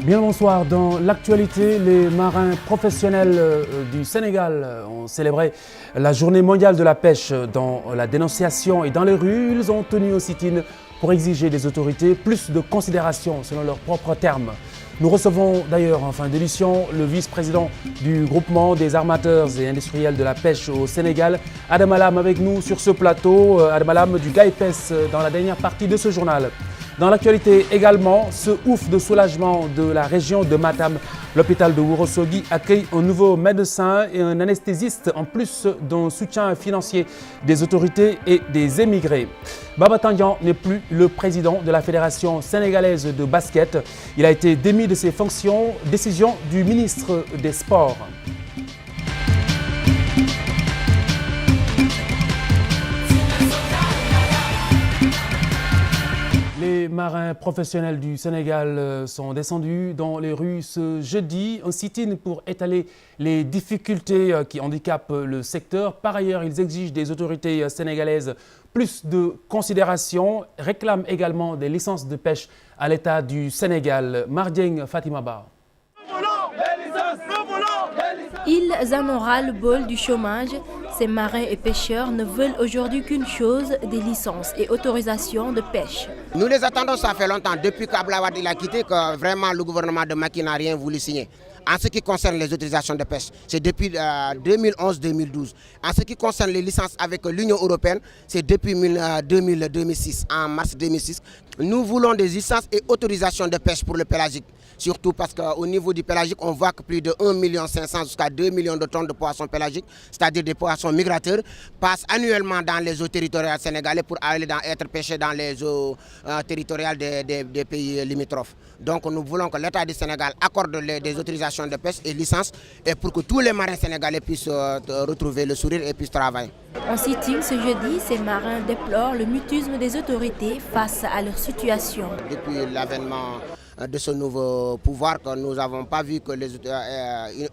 Bien bonsoir. Dans l'actualité, les marins professionnels du Sénégal ont célébré la journée mondiale de la pêche. Dans la dénonciation et dans les rues, ils ont tenu un sit-in pour exiger des autorités plus de considération selon leurs propres termes. Nous recevons d'ailleurs en fin d'édition le vice-président du groupement des armateurs et industriels de la pêche au Sénégal, Adam Alam, avec nous sur ce plateau. Adam Alam du GAIPES dans la dernière partie de ce journal. Dans l'actualité également, ce ouf de soulagement de la région de Matam. L'hôpital de Ourossogui accueille un nouveau médecin et un anesthésiste en plus d'un soutien financier des autorités et des émigrés. Baba Tandian n'est plus le président de la Fédération sénégalaise de basket. Il a été démis de ses fonctions, décision du ministre des Sports. Les marins professionnels du Sénégal sont descendus dans les rues ce jeudi, un sit-in pour étaler les difficultés qui handicapent le secteur. Par ailleurs, ils exigent des autorités sénégalaises plus de considération, réclament également des licences de pêche à l'État du Sénégal. Mardieng Fatima Ba. Ils en ont ras-le-bol du chômage. Ces marins et pêcheurs ne veulent aujourd'hui qu'une chose, des licences et autorisations de pêche. Nous les attendons, ça fait longtemps, depuis qu'Abdoulaye Wade a quitté, que vraiment le gouvernement de Macky n'a rien voulu signer. En ce qui concerne les autorisations de pêche, c'est depuis 2011-2012. En ce qui concerne les licences avec l'Union européenne, c'est depuis 2006, en mars 2006. Nous voulons des licences et autorisations de pêche pour le pélagique. Surtout parce qu'au niveau du pélagique, on voit que plus de 1,5 million jusqu'à 2 millions de tonnes de poissons pélagiques, c'est-à-dire des poissons migrateurs, passent annuellement dans les eaux territoriales sénégalais pour aller être pêchés dans les eaux territoriales des pays limitrophes. Donc nous voulons que l'État du Sénégal accorde des autorisations de pêche et licences et pour que tous les marins sénégalais puissent retrouver le sourire et puissent travailler. En sit-in ce jeudi, ces marins déplorent le mutisme des autorités face à leur situation. Depuis l'avènement de ce nouveau pouvoir, que nous n'avons pas vu que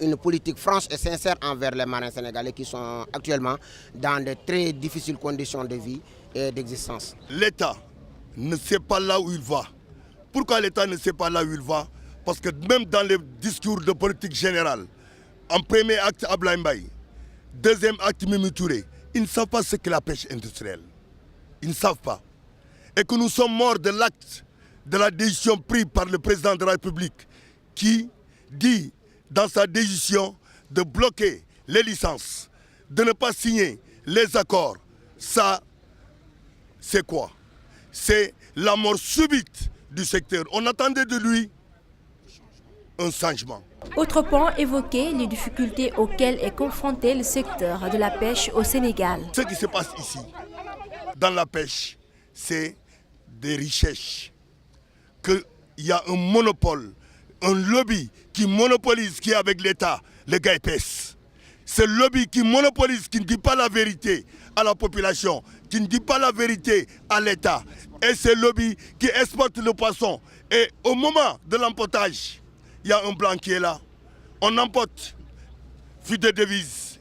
une politique franche et sincère envers les marins sénégalais qui sont actuellement dans de très difficiles conditions de vie et d'existence. L'État ne sait pas là où il va. Pourquoi l'État ne sait pas là où il va? Parce que même dans les discours de politique générale, en premier acte Abdoulaye Mbaye, deuxième acte Mimi Touré, ils ne savent pas ce qu'est la pêche industrielle. Ils ne savent pas. Et que nous sommes morts de l'acte de la décision prise par le président de la République qui dit dans sa décision de bloquer les licences, de ne pas signer les accords. Ça, c'est quoi? C'est la mort subite du secteur. On attendait de lui un changement. Autre point évoqué, les difficultés auxquelles est confronté le secteur de la pêche au Sénégal. Ce qui se passe ici, dans la pêche, c'est des richesses. Qu'il y a un monopole, un lobby qui monopolise, qui est avec l'État, le GAIPES. Ce lobby qui monopolise, qui ne dit pas la vérité à la population, qui ne dit pas la vérité à l'État. Et ce lobby qui exporte le poisson. Et au moment de l'emportage, il y a un blanc qui est là. On emporte, fuite de devises.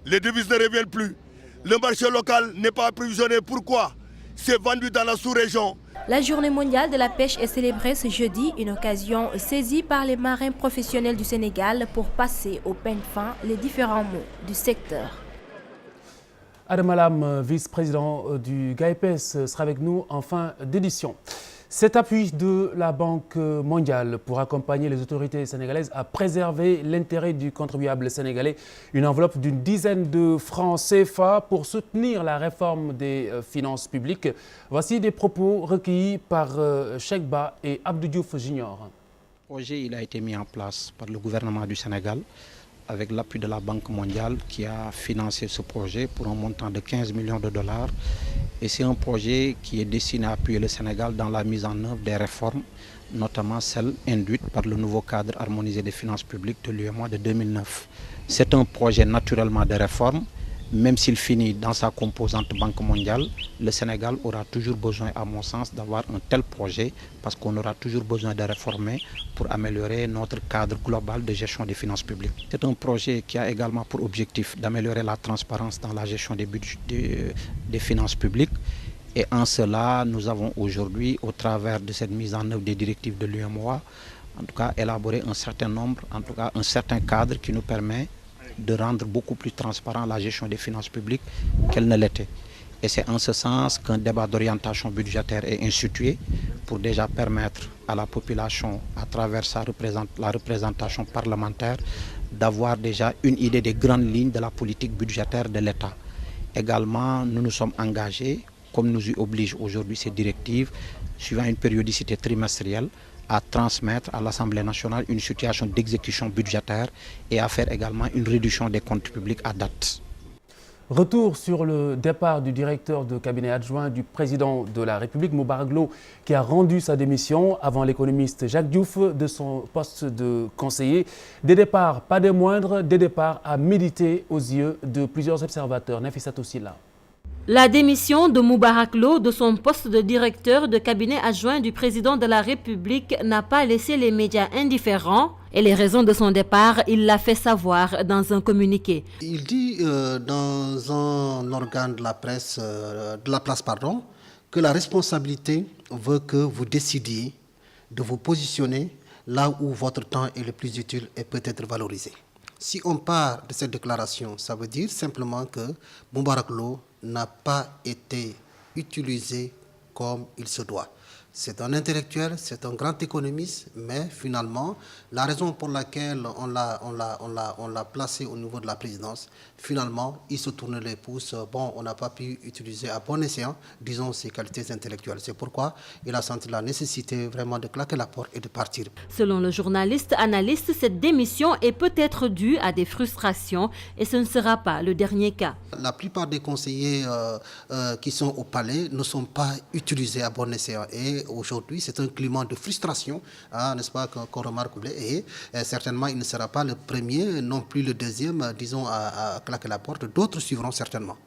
Les devises ne reviennent plus. Le marché local n'est pas approvisionné. Pourquoi? C'est vendu dans la sous-région. La journée mondiale de la pêche est célébrée ce jeudi, une occasion saisie par les marins professionnels du Sénégal pour passer au peigne fin les différents mots du secteur. Adam Alam, vice-président du GAIPES, sera avec nous en fin d'édition. Cet appui de la Banque mondiale pour accompagner les autorités sénégalaises à préserver l'intérêt du contribuable sénégalais, une enveloppe d'une dizaine de francs CFA pour soutenir la réforme des finances publiques. Voici des propos recueillis par Cheikh Ba et Abdou Diouf Junior. Le projet il a été mis en place par le gouvernement du Sénégal avec l'appui de la Banque mondiale qui a financé ce projet pour un montant de 15 millions de dollars. Et c'est un projet qui est destiné à appuyer le Sénégal dans la mise en œuvre des réformes, notamment celles induites par le nouveau cadre harmonisé des finances publiques de l'UEMOA de 2009. C'est un projet naturellement de réforme. Même s'il finit dans sa composante Banque mondiale, le Sénégal aura toujours besoin, à mon sens, d'avoir un tel projet parce qu'on aura toujours besoin de réformer pour améliorer notre cadre global de gestion des finances publiques. C'est un projet qui a également pour objectif d'améliorer la transparence dans la gestion des finances publiques. Et en cela, nous avons aujourd'hui, au travers de cette mise en œuvre des directives de l'UEMOA, en tout cas élaborer un certain nombre, en tout cas un certain cadre qui nous permet de rendre beaucoup plus transparent la gestion des finances publiques qu'elle ne l'était. Et c'est en ce sens qu'un débat d'orientation budgétaire est institué pour déjà permettre à la population, à travers la représentation parlementaire, d'avoir déjà une idée des grandes lignes de la politique budgétaire de l'État. Également, nous nous sommes engagés, comme nous y obligent aujourd'hui ces directives, suivant une périodicité trimestrielle, à transmettre à l'Assemblée nationale une situation d'exécution budgétaire et à faire également une réduction des comptes publics à date. Retour sur le départ du directeur de cabinet adjoint du président de la République, Moubarak Lô, qui a rendu sa démission avant l'économiste Jacques Diouf de son poste de conseiller. Des départs, pas des moindres, des départs à méditer aux yeux de plusieurs observateurs. Nafissatou Silla. La démission de Moubarak Lô de son poste de directeur de cabinet adjoint du président de la République n'a pas laissé les médias indifférents. Et les raisons de son départ, il l'a fait savoir dans un communiqué. Il dit dans un organe de la presse, que la responsabilité veut que vous décidiez de vous positionner là où votre temps est le plus utile et peut être valorisé. Si on part de cette déclaration, ça veut dire simplement que Moubarak Lô n'a pas été utilisé comme il se doit. C'est un intellectuel, c'est un grand économiste, mais finalement, la raison pour laquelle on l'a placé au niveau de la présidence, finalement, il se tourne les pouces. Bon, on n'a pas pu utiliser à bon escient, disons, ses qualités intellectuelles. C'est pourquoi il a senti la nécessité vraiment de claquer la porte et de partir. Selon le journaliste analyste, cette démission est peut-être due à des frustrations et ce ne sera pas le dernier cas. La plupart des conseillers qui sont au palais ne sont pas utilisés à bon escient. Et aujourd'hui, c'est un climat de frustration, n'est-ce pas, qu'on remarque. Et certainement, il ne sera pas le premier, non plus le deuxième, disons, à claquer la porte. D'autres suivront certainement.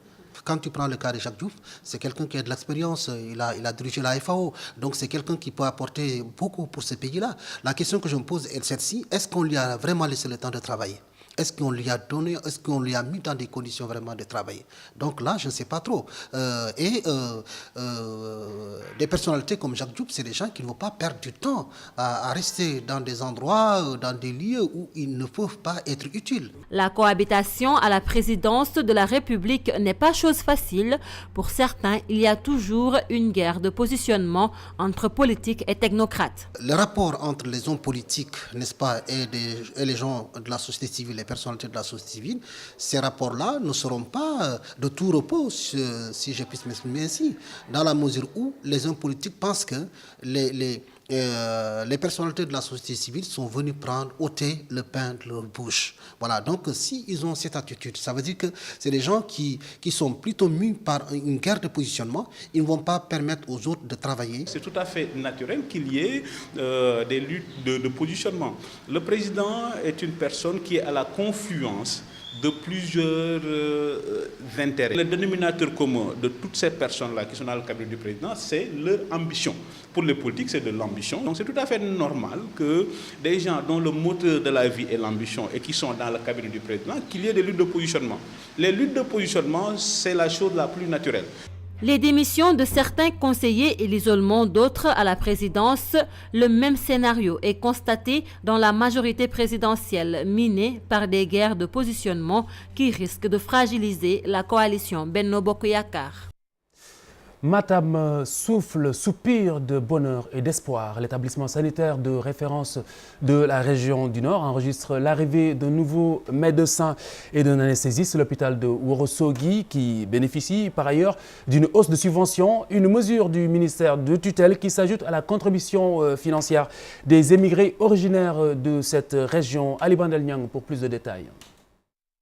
Quand tu prends le cas de Jacques Diouf, c'est quelqu'un qui a de l'expérience, il a dirigé la FAO, donc c'est quelqu'un qui peut apporter beaucoup pour ce pays-là. La question que je me pose est celle-ci, est-ce qu'on lui a vraiment laissé le temps de travailler ? Est-ce qu'on lui a donné, est-ce qu'on lui a mis dans des conditions vraiment de travailler? Donc là, je ne sais pas trop. Des personnalités comme Jacques Diouf, c'est des gens qui ne vont pas perdre du temps à rester dans des endroits, dans des lieux où ils ne peuvent pas être utiles. La cohabitation à la présidence de la République n'est pas chose facile. Pour certains, il y a toujours une guerre de positionnement entre politiques et technocrates. Le rapport entre les hommes politiques, n'est-ce pas, et les gens de la société civile, les personnalités de la société civile, ces rapports-là ne seront pas de tout repos, si je puisse m'exprimer ainsi, dans la mesure où les hommes politiques pensent que les personnalités de la société civile sont venues ôter le pain de leur bouche. Voilà, donc s'ils ont cette attitude, ça veut dire que c'est des gens qui sont plutôt mus par une guerre de positionnement, ils ne vont pas permettre aux autres de travailler. C'est tout à fait naturel qu'il y ait des luttes de positionnement. Le président est une personne qui est à la confluence de plusieurs intérêts. Le dénominateur commun de toutes ces personnes-là qui sont dans le cabinet du président, c'est leur ambition. Pour les politiques, c'est de l'ambition. Donc c'est tout à fait normal que des gens dont le moteur de la vie est l'ambition et qui sont dans le cabinet du président, qu'il y ait des luttes de positionnement. Les luttes de positionnement, c'est la chose la plus naturelle. Les démissions de certains conseillers et l'isolement d'autres à la présidence, le même scénario est constaté dans la majorité présidentielle, minée par des guerres de positionnement qui risquent de fragiliser la coalition Benno Bokk Yakaar. Matam souffle, soupire de bonheur et d'espoir. L'établissement sanitaire de référence de la région du Nord enregistre l'arrivée de nouveaux médecins et d'un anesthésiste, l'hôpital de Ourossogui, qui bénéficie par ailleurs d'une hausse de subvention, une mesure du ministère de tutelle qui s'ajoute à la contribution financière des émigrés originaires de cette région. Ali Bandel Niang pour plus de détails.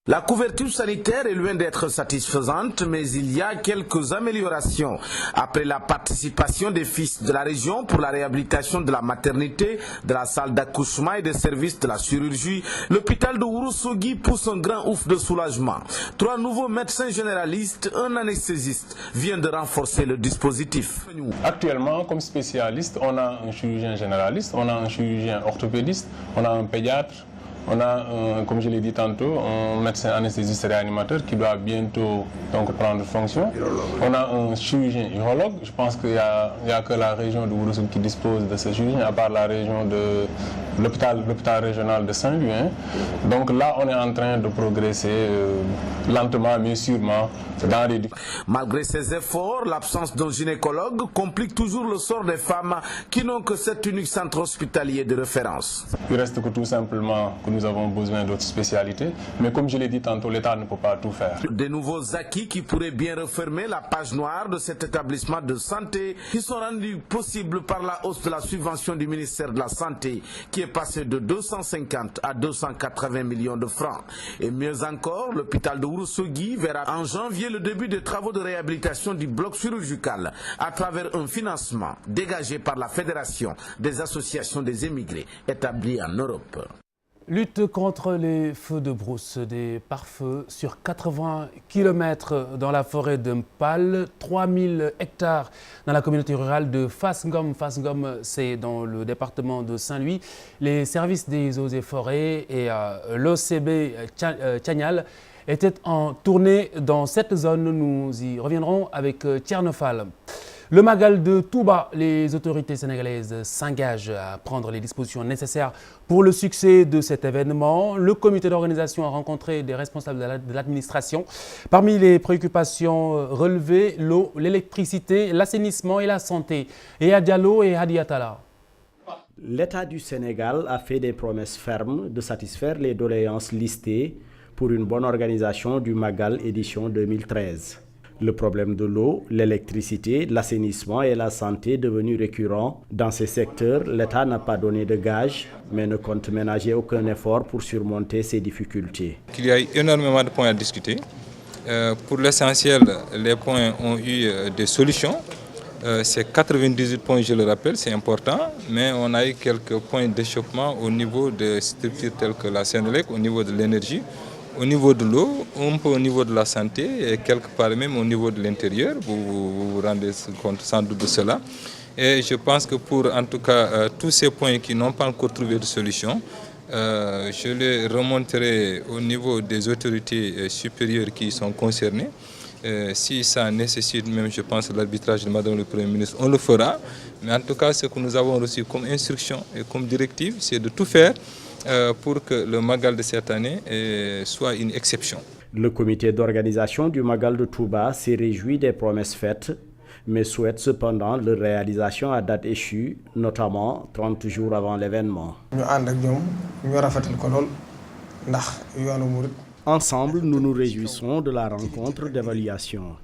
La couverture sanitaire est loin d'être satisfaisante, mais il y a quelques améliorations. Après la participation des fils de la région pour la réhabilitation de la maternité, de la salle d'accouchement et des services de la chirurgie, l'hôpital de Ourossogui pousse un grand ouf de soulagement. 3 nouveaux médecins généralistes, un anesthésiste viennent de renforcer le dispositif. Actuellement, comme spécialiste, on a un chirurgien généraliste, on a un chirurgien orthopédiste, on a un pédiatre, On a, comme je l'ai dit tantôt, un médecin anesthésiste réanimateur qui doit bientôt donc prendre fonction. On a un chirurgien urologue. Je pense qu'il n'y a que la région de Ourossogui qui dispose de ce chirurgien, à part la région de l'hôpital régional de Saint-Louis. Donc là, on est en train de progresser lentement mais sûrement dans les... Malgré ces efforts, l'absence d'un gynécologue complique toujours le sort des femmes qui n'ont que cet unique centre hospitalier de référence. Il reste que tout simplement que nous avons besoin d'autres spécialités, mais comme je l'ai dit tantôt, l'État ne peut pas tout faire. Des nouveaux acquis qui pourraient bien refermer la page noire de cet établissement de santé, qui sont rendus possibles par la hausse de la subvention du ministère de la Santé, qui est passée de 250 à 280 millions de francs. Et mieux encore, l'hôpital de Ourossogui verra en janvier le début des travaux de réhabilitation du bloc chirurgical à travers un financement dégagé par la Fédération des associations des émigrés établis en Europe. Lutte contre les feux de brousse, des pare-feux sur 80 km dans la forêt de Mpal, 3000 hectares dans la communauté rurale de Fass-Ngom. Fass-Ngom, c'est dans le département de Saint-Louis. Les services des eaux et forêts et l'OCB Tchagnal étaient en tournée dans cette zone. Nous y reviendrons avec Tchernofal. Le Magal de Touba, les autorités sénégalaises s'engagent à prendre les dispositions nécessaires pour le succès de cet événement. Le comité d'organisation a rencontré des responsables de l'administration. Parmi les préoccupations relevées, l'eau, l'électricité, l'assainissement et la santé. Ea Diallo et Hadi Atala. L'État du Sénégal a fait des promesses fermes de satisfaire les doléances listées pour une bonne organisation du Magal édition 2013. Le problème de l'eau, l'électricité, l'assainissement et la santé devenus récurrents. Dans ces secteurs, l'État n'a pas donné de gages, mais ne compte ménager aucun effort pour surmonter ces difficultés. Il y a énormément de points à discuter. Pour l'essentiel, les points ont eu des solutions. C'est 98 points, je le rappelle, c'est important, mais on a eu quelques points d'échauffement au niveau des structures telles que la Sénélec, au niveau de l'énergie, au niveau de l'eau, un peu au niveau de la santé et quelque part même au niveau de l'intérieur. Vous vous rendez compte sans doute de cela. Et je pense que pour en tout cas tous ces points qui n'ont pas encore trouvé de solution, je les remonterai au niveau des autorités supérieures qui sont concernées. Si ça nécessite même, je pense, l'arbitrage de Madame le Premier ministre, on le fera. Mais en tout cas, ce que nous avons reçu comme instruction et comme directive, c'est de tout faire pour que le Magal de cette année soit une exception. Le comité d'organisation du Magal de Touba s'est réjoui des promesses faites, mais souhaite cependant leur réalisation à date échue, notamment 30 jours avant l'événement. Ensemble, nous nous réjouissons de la rencontre d'évaluation.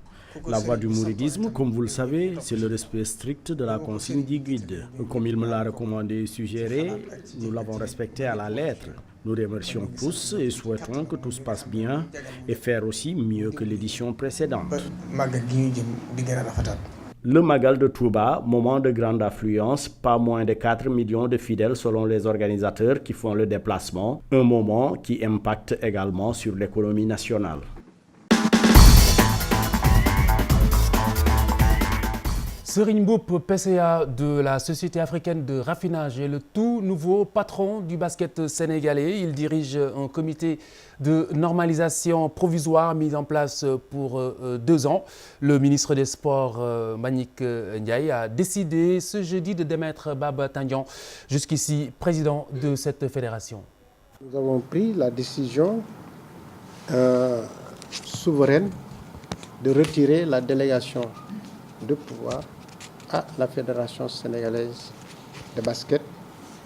La voie du mouridisme, comme vous le savez, c'est le respect strict de la consigne du guide. Comme il me l'a recommandé et suggéré, nous l'avons respecté à la lettre. Nous remercions tous et souhaitons que tout se passe bien et faire aussi mieux que l'édition précédente. Le Magal de Touba, moment de grande affluence, pas moins de 4 millions de fidèles selon les organisateurs qui font le déplacement, un moment qui impacte également sur l'économie nationale. Serigne Mboup, PCA de la Société africaine de raffinage, est le tout nouveau patron du basket sénégalais. Il dirige un comité de normalisation provisoire mis en place pour 2 ans. Le ministre des Sports, Mbagnick Ndiaye, a décidé ce jeudi de démettre Baba Tandian, jusqu'ici président de cette fédération. Nous avons pris la décision souveraine de retirer la délégation de pouvoir à la Fédération sénégalaise de basket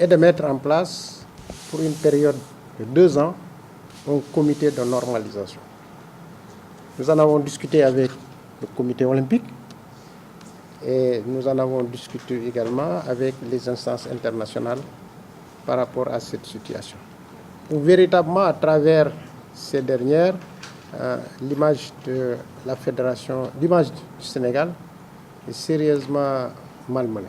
et de mettre en place pour une période de 2 ans un comité de normalisation. Nous en avons discuté avec le comité olympique et nous en avons discuté également avec les instances internationales par rapport à cette situation. Donc, véritablement, à travers ces dernières, l'image de la Fédération, l'image du Sénégal est sérieusement malmenée.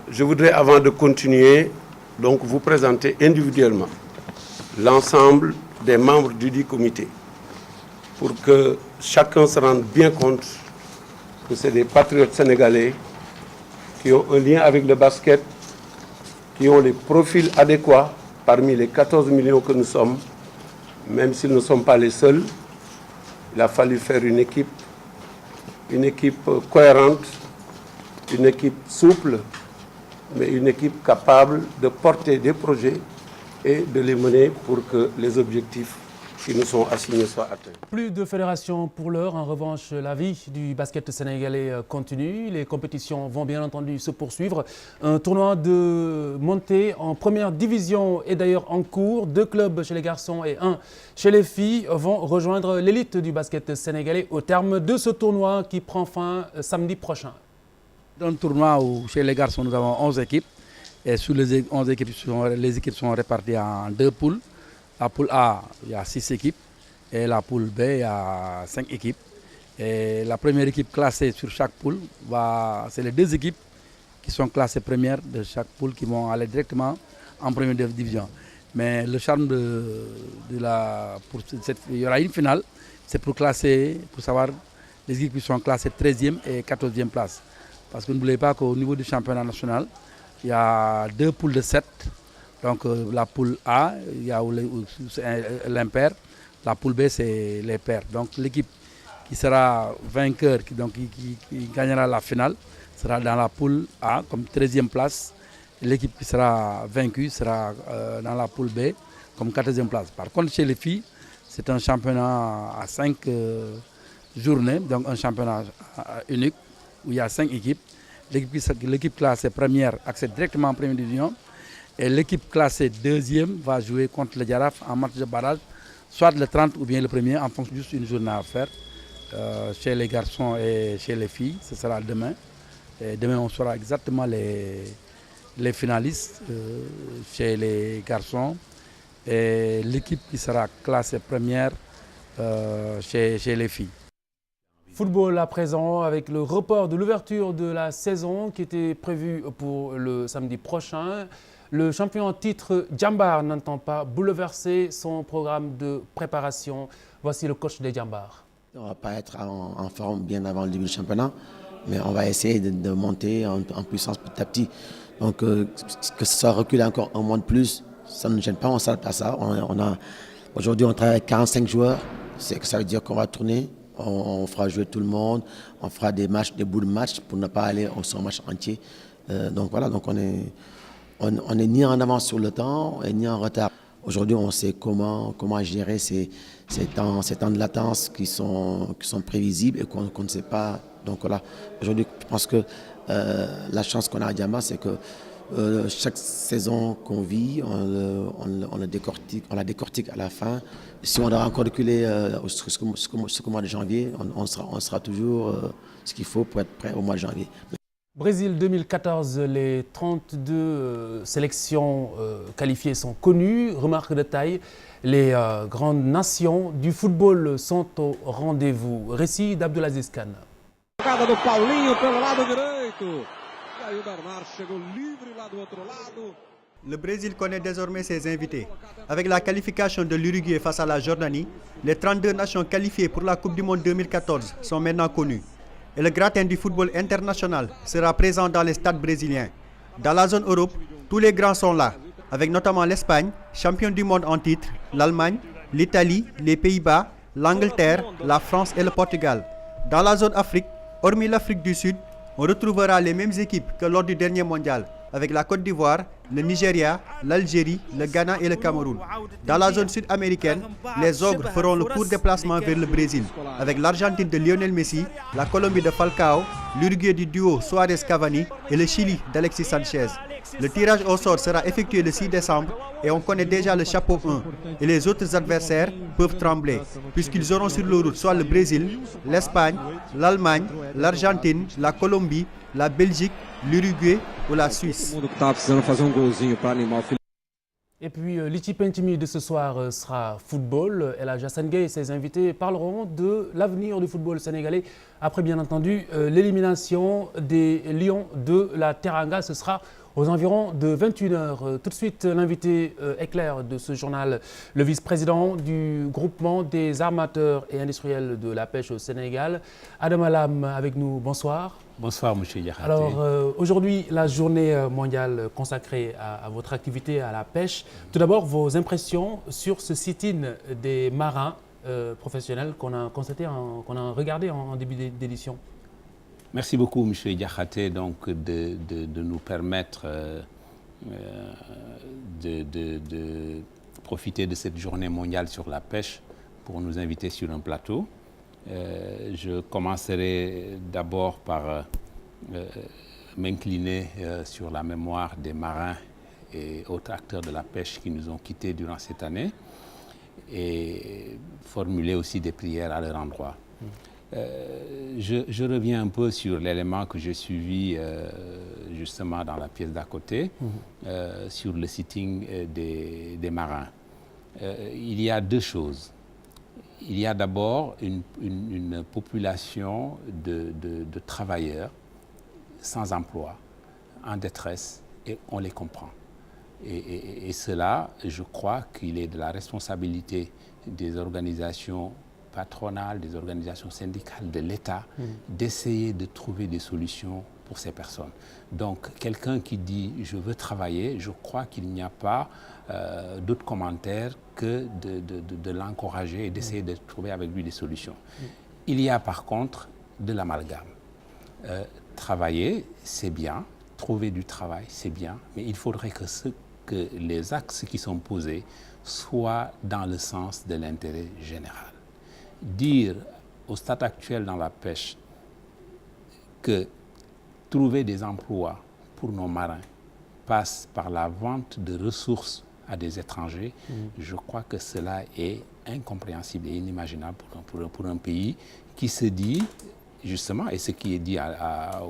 Je voudrais, avant de continuer, donc vous présenter individuellement l'ensemble des membres du dit comité pour que chacun se rende bien compte que c'est des patriotes sénégalais qui ont un lien avec le basket, qui ont les profils adéquats parmi les 14 millions que nous sommes, même si nous ne sommes pas les seuls, il a fallu faire une équipe cohérente, une équipe souple, mais une équipe capable de porter des projets et de les mener pour que les objectifs qui nous sont assignés soient atteints. Plus de fédérations pour l'heure. En revanche, la vie du basket sénégalais continue. Les compétitions vont bien entendu se poursuivre. Un tournoi de montée en première division est d'ailleurs en cours. 2 clubs chez les garçons et 1 chez les filles vont rejoindre l'élite du basket sénégalais au terme de ce tournoi qui prend fin samedi prochain. Dans le tournoi où chez les garçons, nous avons 11 équipes. Et sur les 11 équipes, les équipes sont réparties en 2 poules. La poule A, il y a 6 équipes. Et la poule B, il y a 5 équipes. Et la première équipe classée sur chaque poule, c'est les 2 équipes qui sont classées premières de chaque poule qui vont aller directement en première division. Mais le charme il y aura une finale, c'est pour savoir les équipes qui sont classées 13e et 14e place. Parce que n'oubliez pas qu'au niveau du championnat national, il y a 2 poules de 7. Donc la poule A, il y a l'impair. La poule B, c'est les pairs. Donc l'équipe qui sera vainqueur, qui gagnera la finale, sera dans la poule A comme 13e place. L'équipe qui sera vaincue sera dans la poule B comme 14e place. Par contre, chez les filles, c'est un championnat à 5 journées, donc un championnat unique où il y a 5 équipes. L'équipe classée première accède directement en première division. Et l'équipe classée 2e va jouer contre le Djaraf en match de barrage, soit le 30 ou bien le 1er, en fonction juste une journée à faire. Chez les garçons et chez les filles, ce sera demain. Et demain, on saura exactement les finalistes chez les garçons et l'équipe qui sera classée première chez les filles. Football à présent avec le report de l'ouverture de la saison qui était prévu pour le samedi prochain. Le champion en titre Djambar n'entend pas bouleverser son programme de préparation. Voici le coach des Djambar. On ne va pas être en forme bien avant le début du championnat, mais on va essayer de monter en puissance petit à petit. Donc que ça recule encore un mois de plus, ça ne nous gêne pas, on ne s'arrête pas à ça. Aujourd'hui, on travaille avec 45 joueurs, ça veut dire qu'on va tourner. On fera jouer tout le monde, on fera des matchs, des bouts de match pour ne pas aller sur un match entier. Donc voilà, donc on est ni en avance sur le temps et ni en retard. Aujourd'hui, on sait comment gérer ces temps de latence qui sont prévisibles et qu'on ne sait pas. Donc voilà, aujourd'hui, je pense que la chance qu'on a à Djambar, c'est que chaque saison qu'on vit, on la décortique à la fin. Si on doit encore reculer jusqu'au mois de janvier, on sera toujours ce qu'il faut pour être prêt au mois de janvier. Brésil 2014, les 32 sélections qualifiées sont connues. Remarque de taille, les grandes nations du football sont au rendez-vous. Récit d'Abdelaziz Khan. Le Brésil connaît désormais ses invités. Avec la qualification de l'Uruguay face à la Jordanie, les 32 nations qualifiées pour la Coupe du Monde 2014 sont maintenant connues. Et le gratin du football international sera présent dans les stades brésiliens. Dans la zone Europe, tous les grands sont là, avec notamment l'Espagne, championne du monde en titre, l'Allemagne, l'Italie, les Pays-Bas, l'Angleterre, la France et le Portugal. Dans la zone Afrique, hormis l'Afrique du Sud, on retrouvera les mêmes équipes que lors du dernier mondial, avec la Côte d'Ivoire, le Nigeria, l'Algérie, le Ghana et le Cameroun. Dans la zone sud-américaine, les Ogres feront le court déplacement vers le Brésil, avec l'Argentine de Lionel Messi, la Colombie de Falcao, l'Uruguay du duo Suarez-Cavani et le Chili d'Alexis Sanchez. Le tirage au sort sera effectué le 6 décembre et on connaît déjà le chapeau 1. Et les autres adversaires peuvent trembler, puisqu'ils auront sur le route soit le Brésil, l'Espagne, l'Allemagne, l'Argentine, la Colombie, la Belgique, l'Uruguay ou la Suisse. Et puis l'équipe intimie de ce soir sera football. El Hadji Assane Gueye et ses invités parleront de l'avenir du football sénégalais. Après bien entendu l'élimination des Lions de la Teranga, ce sera aux environs de 21h. Tout de suite, l'invité éclair de ce journal, le vice-président du groupement des armateurs et industriels de la pêche au Sénégal, Adam Alam, avec nous. Bonsoir. Bonsoir, M. Diakhaté. Alors, aujourd'hui, la journée mondiale consacrée à votre activité, à la pêche. Tout d'abord, vos impressions sur ce sit-in des marins professionnels qu'on a constaté, qu'on a regardé en début d'édition. Merci beaucoup, M. Diakhaté, donc de nous permettre de profiter de cette journée mondiale sur la pêche pour nous inviter sur un plateau. Je commencerai d'abord par m'incliner sur la mémoire des marins et autres acteurs de la pêche qui nous ont quittés durant cette année et formuler aussi des prières à leur endroit. Je reviens un peu sur l'élément que j'ai suivi justement dans la pièce d'à côté, sur le sitting des marins. Il y a deux choses. Il y a d'abord une population de travailleurs sans emploi, en détresse, et on les comprend. Et cela, je crois qu'il est de la responsabilité des organisations patronales, des organisations syndicales, de l'État, d'essayer de trouver des solutions pour ces personnes. Donc, quelqu'un qui dit « je veux travailler », je crois qu'il n'y a pas d'autre commentaire que de l'encourager et d'essayer de trouver avec lui des solutions. Il y a par contre de l'amalgame. Travailler, c'est bien, trouver du travail, c'est bien, mais il faudrait que les axes qui sont posés soient dans le sens de l'intérêt général. Dire au stade actuel dans la pêche que trouver des emplois pour nos marins passe par la vente de ressources à des étrangers, je crois que cela est incompréhensible et inimaginable pour un pays qui se dit, justement, et ce qui est dit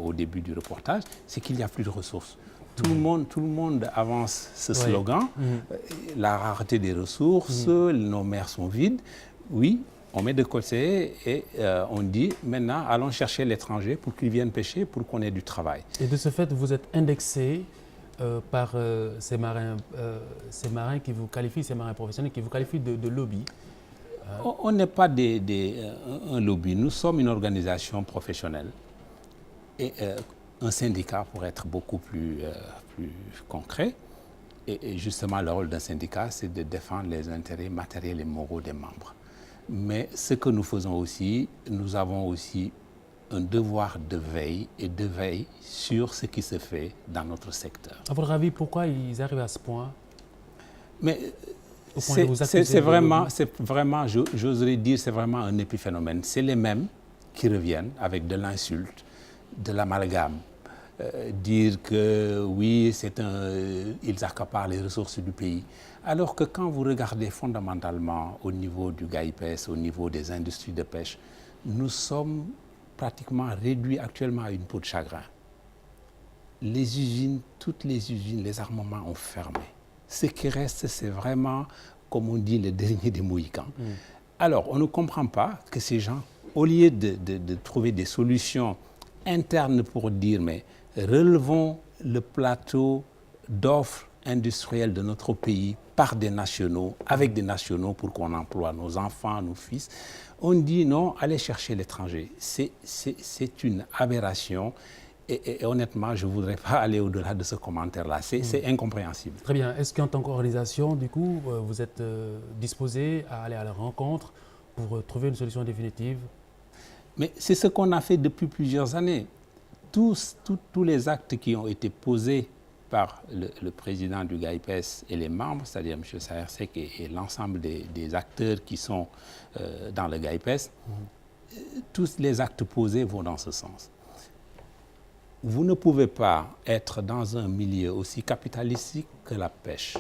au début du reportage, c'est qu'il n'y a plus de ressources. Tout le monde avance ce slogan, la rareté des ressources, nos mers sont vides. Oui, on met de côté et on dit maintenant allons chercher l'étranger pour qu'il vienne pêcher, pour qu'on ait du travail. Et de ce fait, vous êtes indexé par ces marins qui vous qualifient, ces marins professionnels qui vous qualifient de lobby. On n'est pas un lobby, nous sommes une organisation professionnelle et un syndicat pour être beaucoup plus concret. Et justement, le rôle d'un syndicat, c'est de défendre les intérêts matériels et moraux des membres. Mais ce que nous faisons aussi, nous avons aussi un devoir de veille sur ce qui se fait dans notre secteur. À votre avis, pourquoi ils arrivent à ce point? Mais c'est vraiment, j'oserais dire, c'est vraiment un épiphénomène. C'est les mêmes qui reviennent avec de l'insulte, de l'amalgame. Dire que oui, ils accaparent les ressources du pays. Alors que quand vous regardez fondamentalement au niveau du GAIPES, au niveau des industries de pêche, nous sommes pratiquement réduits actuellement à une peau de chagrin. Les usines, toutes les usines, les armements ont fermé. Ce qui reste, c'est vraiment, comme on dit, le dernier des Mohicans. Alors, on ne comprend pas que ces gens, au lieu de trouver des solutions internes pour dire, mais relevons le plateau d'offres industrielles de notre pays par des nationaux, avec des nationaux pour qu'on emploie nos enfants, nos fils, on dit non, allez chercher l'étranger. C'est une aberration. Et honnêtement, je ne voudrais pas aller au-delà de ce commentaire-là. C'est incompréhensible. Très bien. Est-ce qu'en tant qu'organisation, du coup, vous êtes disposé à aller à la rencontre pour trouver une solution définitive? Mais c'est ce qu'on a fait depuis plusieurs années. Tous les actes qui ont été posés par le président du GAIPES et les membres, c'est-à-dire M. Sahersek et l'ensemble des acteurs qui sont dans le GAIPES, tous les actes posés vont dans ce sens. Vous ne pouvez pas être dans un milieu aussi capitalistique que la pêche.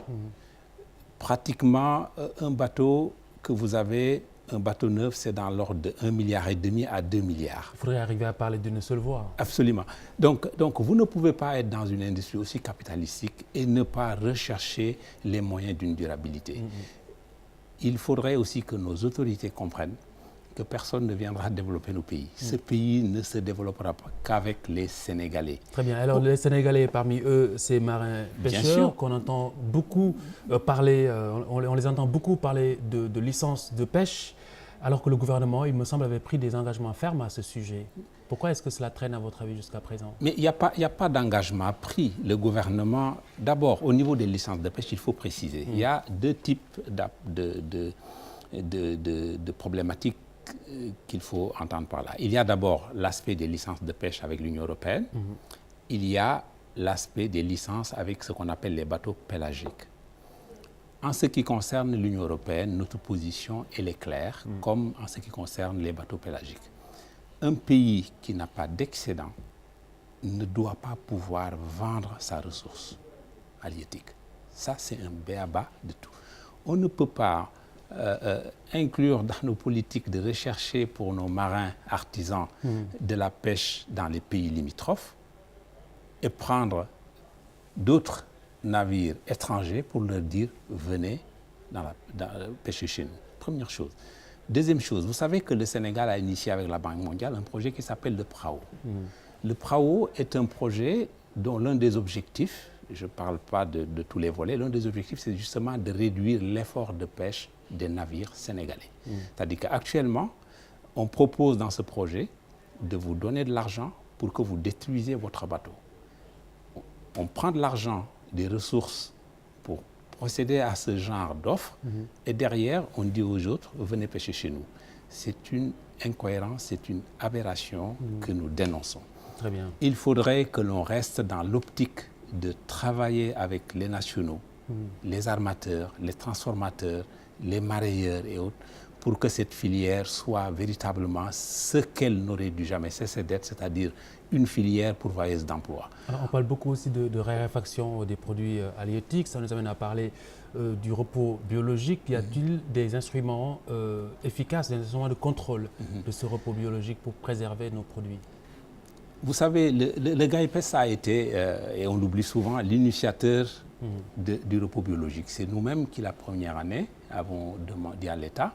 Pratiquement, un bateau que vous avez, un bateau neuf, c'est dans l'ordre de 1,5 milliard à 2 milliards. Il faudrait arriver à parler d'une seule voix. Absolument. Donc, vous ne pouvez pas être dans une industrie aussi capitalistique et ne pas rechercher les moyens d'une durabilité. Il faudrait aussi que nos autorités comprennent que personne ne viendra développer nos pays. Ce pays ne se développera pas qu'avec les Sénégalais. Très bien. Alors les Sénégalais, parmi eux, ces marins pêcheurs qu'on entend beaucoup parler, on les entend beaucoup parler de licences de pêche, alors que le gouvernement, il me semble, avait pris des engagements fermes à ce sujet. Pourquoi est-ce que cela traîne à votre avis jusqu'à présent? Mais il n'y a pas d'engagement pris. Le gouvernement, d'abord, au niveau des licences de pêche, il faut préciser. Il y a deux types de problématiques qu'il faut entendre par là. Il y a d'abord l'aspect des licences de pêche avec l'Union européenne. Il y a l'aspect des licences avec ce qu'on appelle les bateaux pélagiques. En ce qui concerne l'Union européenne, notre position elle est claire, comme en ce qui concerne les bateaux pélagiques. Un pays qui n'a pas d'excédent ne doit pas pouvoir vendre sa ressource halieutique. Ça, c'est un b.a.-ba de tout. On ne peut pas inclure dans nos politiques de rechercher pour nos marins artisans de la pêche dans les pays limitrophes et prendre d'autres navires étrangers pour leur dire venez pêcher chez nous. Première chose. Deuxième chose, vous savez que le Sénégal a initié avec la Banque mondiale un projet qui s'appelle le PRAO. Le PRAO est un projet dont l'un des objectifs, je ne parle pas de tous les volets, l'un des objectifs c'est justement de réduire l'effort de pêche des navires sénégalais. C'est-à-dire qu'actuellement, on propose dans ce projet de vous donner de l'argent pour que vous détruisiez votre bateau. On prend de l'argent, des ressources pour procéder à ce genre d'offres et derrière, on dit aux autres, venez pêcher chez nous. C'est une incohérence, c'est une aberration que nous dénonçons. Très bien. Il faudrait que l'on reste dans l'optique de travailler avec les nationaux, les armateurs, les transformateurs, les marailleurs et autres, pour que cette filière soit véritablement ce qu'elle n'aurait dû jamais cesser d'être, c'est-à-dire une filière pourvoyeuse d'emploi. On parle beaucoup aussi de raréfaction des produits halieutiques, ça nous amène à parler du repos biologique. Y a-t-il des instruments efficaces, des instruments de contrôle de ce repos biologique pour préserver nos produits? Vous savez, le GAIPES a été, et on l'oublie souvent, l'initiateur du repos biologique. C'est nous-mêmes qui, la première année, avons demandé à l'État,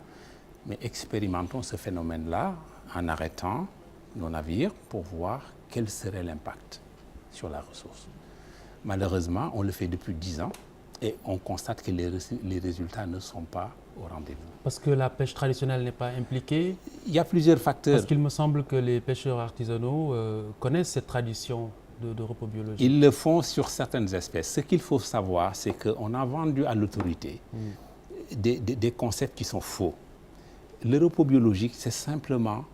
mais expérimentons ce phénomène-là en arrêtant nos navires pour voir quel serait l'impact sur la ressource. Malheureusement, on le fait depuis 10 ans et on constate que les résultats ne sont pas au rendez-vous. Parce que la pêche traditionnelle n'est pas impliquée? Il y a plusieurs facteurs. Parce qu'il me semble que les pêcheurs artisanaux connaissent cette tradition de repos biologique. Ils le font sur certaines espèces. Ce qu'il faut savoir, c'est qu'on a vendu à l'autorité des concepts qui sont faux. Le repos biologique, c'est simplement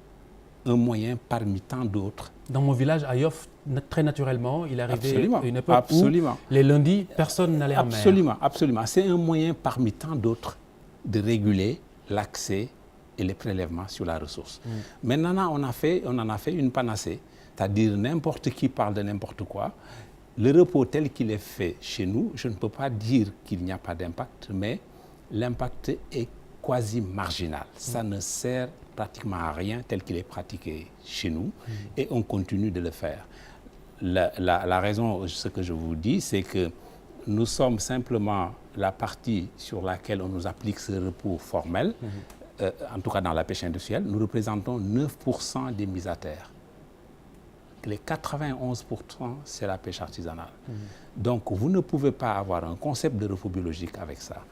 un moyen parmi tant d'autres. Dans mon village, à Yoff, très naturellement, il arrivait une époque où les lundis, personne n'allait en mer. Absolument, absolument. C'est un moyen parmi tant d'autres de réguler l'accès et les prélèvements sur la ressource. Maintenant, on en a fait une panacée, c'est-à-dire n'importe qui parle de n'importe quoi. Le repos tel qu'il est fait chez nous, je ne peux pas dire qu'il n'y a pas d'impact, mais l'impact est quasi marginal. Ça ne sert pratiquement à rien tel qu'il est pratiqué chez nous et on continue de le faire. La raison, ce que je vous dis, c'est que nous sommes simplement la partie sur laquelle on nous applique ce repos formel, en tout cas dans la pêche industrielle. Nous représentons 9% des mises à terre. Les 91%, c'est la pêche artisanale. Donc, vous ne pouvez pas avoir un concept de repos biologique avec ça.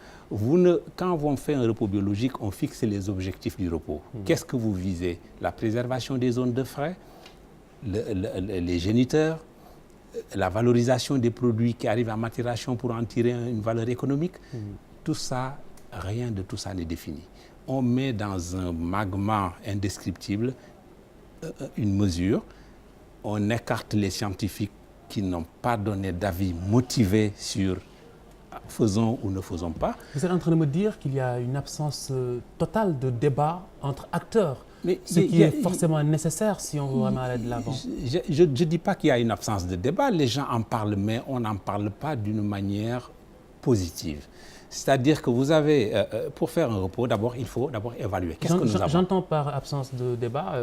Quand on fait un repos biologique, on fixe les objectifs du repos. Qu'est-ce que vous visez? La préservation des zones de frais, les géniteurs, la valorisation des produits qui arrivent à maturation pour en tirer une valeur économique. Tout ça, rien de tout ça n'est défini. On met dans un magma indescriptible une mesure. On écarte les scientifiques qui n'ont pas donné d'avis motivé sur faisons ou ne faisons pas. Vous êtes en train de me dire qu'il y a une absence totale de débat entre acteurs, ce qui est forcément nécessaire si on veut vraiment aller de l'avant. Je ne dis pas qu'il y a une absence de débat, les gens en parlent, mais on n'en parle pas d'une manière positive. C'est-à-dire que vous avez, pour faire un repos, d'abord, il faut évaluer. Qu'est-ce que nous avons? J'entends par absence de débat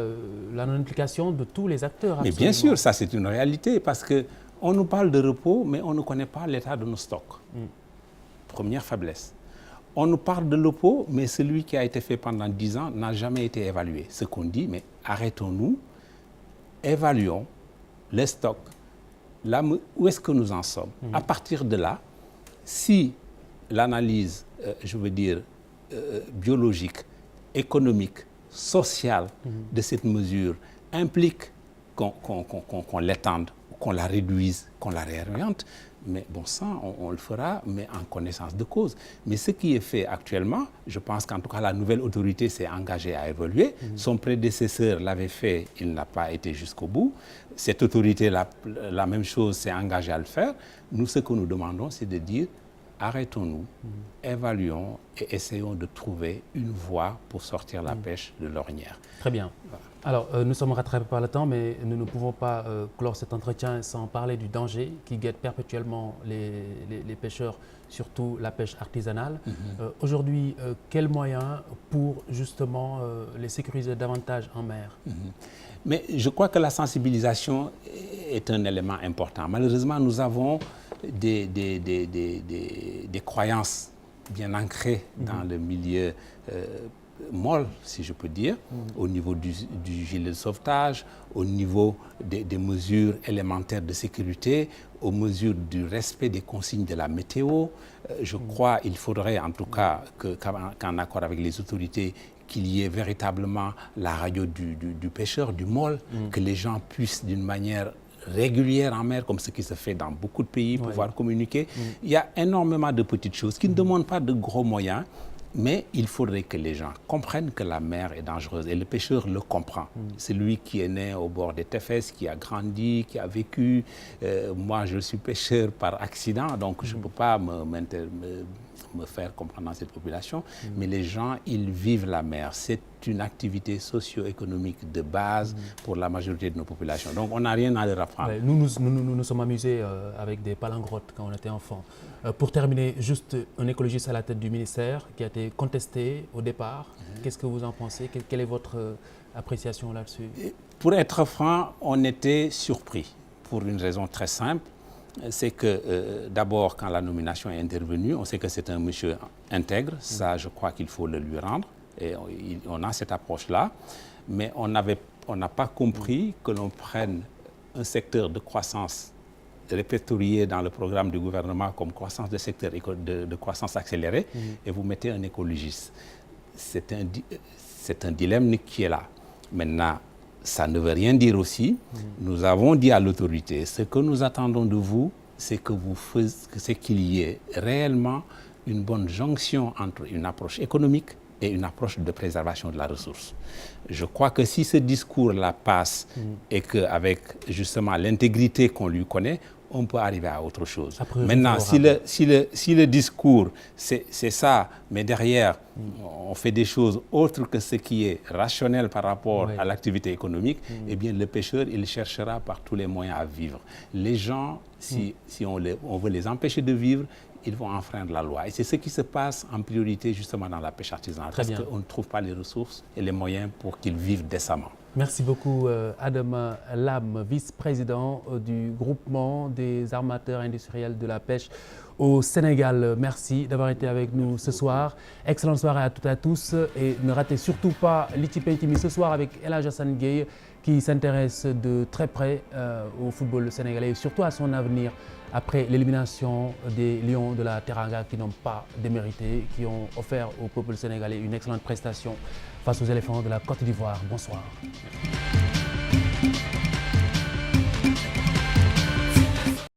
la non-implication de tous les acteurs. Mais bien sûr, ça c'est une réalité, parce qu'on nous parle de repos, mais on ne connaît pas l'état de nos stocks. Première faiblesse. On nous parle de l'OPO, mais celui qui a été fait pendant 10 ans n'a jamais été évalué. Ce qu'on dit, mais arrêtons-nous, évaluons les stocks, là, où est-ce que nous en sommes. À partir de là, si l'analyse, je veux dire, biologique, économique, sociale de cette mesure implique qu'on l'étende, qu'on la réduise, qu'on la réoriente, mais bon sang, on le fera, mais en connaissance de cause. Mais ce qui est fait actuellement, je pense qu'en tout cas la nouvelle autorité s'est engagée à évoluer. Son prédécesseur l'avait fait, il n'a pas été jusqu'au bout. Cette autorité, la même chose, s'est engagée à le faire. Nous, ce que nous demandons, c'est de dire, arrêtons-nous, évaluons et essayons de trouver une voie pour sortir la pêche de l'ornière. Très bien. Voilà. Alors, nous sommes rattrapés par le temps, mais nous ne pouvons pas clore cet entretien sans parler du danger qui guette perpétuellement les pêcheurs, surtout la pêche artisanale. Aujourd'hui, quels moyens pour justement les sécuriser davantage en mer? Mais je crois que la sensibilisation est un élément important. Malheureusement, nous avons des croyances bien ancrées dans le milieu molle, si je peux dire, au niveau du gilet de sauvetage, au niveau des mesures élémentaires de sécurité, aux mesures du respect des consignes de la météo. Je crois qu'il faudrait en tout cas qu'en accord avec les autorités, qu'il y ait véritablement la radio du pêcheur, du molle, que les gens puissent d'une manière régulière en mer, comme ce qui se fait dans beaucoup de pays, pouvoir communiquer. Il y a énormément de petites choses qui ne demandent pas de gros moyens, mais il faudrait que les gens comprennent que la mer est dangereuse et le pêcheur le comprend. C'est lui qui est né au bord des Tefes, qui a grandi, qui a vécu. Moi, je suis pêcheur par accident, donc je ne peux pas me faire comprendre dans cette population, mais les gens, ils vivent la mer. C'est une activité socio-économique de base pour la majorité de nos populations. Donc, on n'a rien à leur apprendre. Ouais, nous sommes amusés avec des palingrottes quand on était enfant. Pour terminer, juste un écologiste à la tête du ministère qui a été contesté au départ. Qu'est-ce que vous en pensez? Quelle est votre appréciation là-dessus? Pour être franc, on était surpris pour une raison très simple. C'est que d'abord, quand la nomination est intervenue, on sait que c'est un monsieur intègre. Ça, je crois qu'il faut le lui rendre. Et on a cette approche-là. Mais on n'a pas compris que l'on prenne un secteur de croissance répertorié dans le programme du gouvernement comme croissance de secteur de croissance accélérée et vous mettez un écologiste. C'est un dilemme qui est là. Maintenant, ça ne veut rien dire aussi. Nous avons dit à l'autorité, ce que nous attendons de vous, c'est qu'il y ait réellement une bonne jonction entre une approche économique et une approche de préservation de la ressource. Je crois que si ce discours-là passe et qu'avec justement l'intégrité qu'on lui connaît, on peut arriver à autre chose. Maintenant, si le discours, c'est ça, mais derrière, on fait des choses autres que ce qui est rationnel par rapport à l'activité économique, eh bien, le pêcheur, il cherchera par tous les moyens à vivre. Les gens, si on veut les empêcher de vivre, ils vont enfreindre la loi. Et c'est ce qui se passe en priorité justement dans la pêche artisanale, parce qu'on ne trouve pas les ressources et les moyens pour qu'ils vivent décemment. Merci beaucoup Adama Lam, vice-président du groupement des armateurs industriels de la pêche au Sénégal. Merci d'avoir été avec nous ce soir. Excellente soirée à toutes et à tous. Et ne ratez surtout pas l'Itipé Intimi ce soir avec El Hadj Assane Gueye qui s'intéresse de très près au football sénégalais et surtout à son avenir après l'élimination des Lions de la Teranga qui n'ont pas démérité, qui ont offert au peuple sénégalais une excellente prestation face aux éléphants de la Côte d'Ivoire. Bonsoir.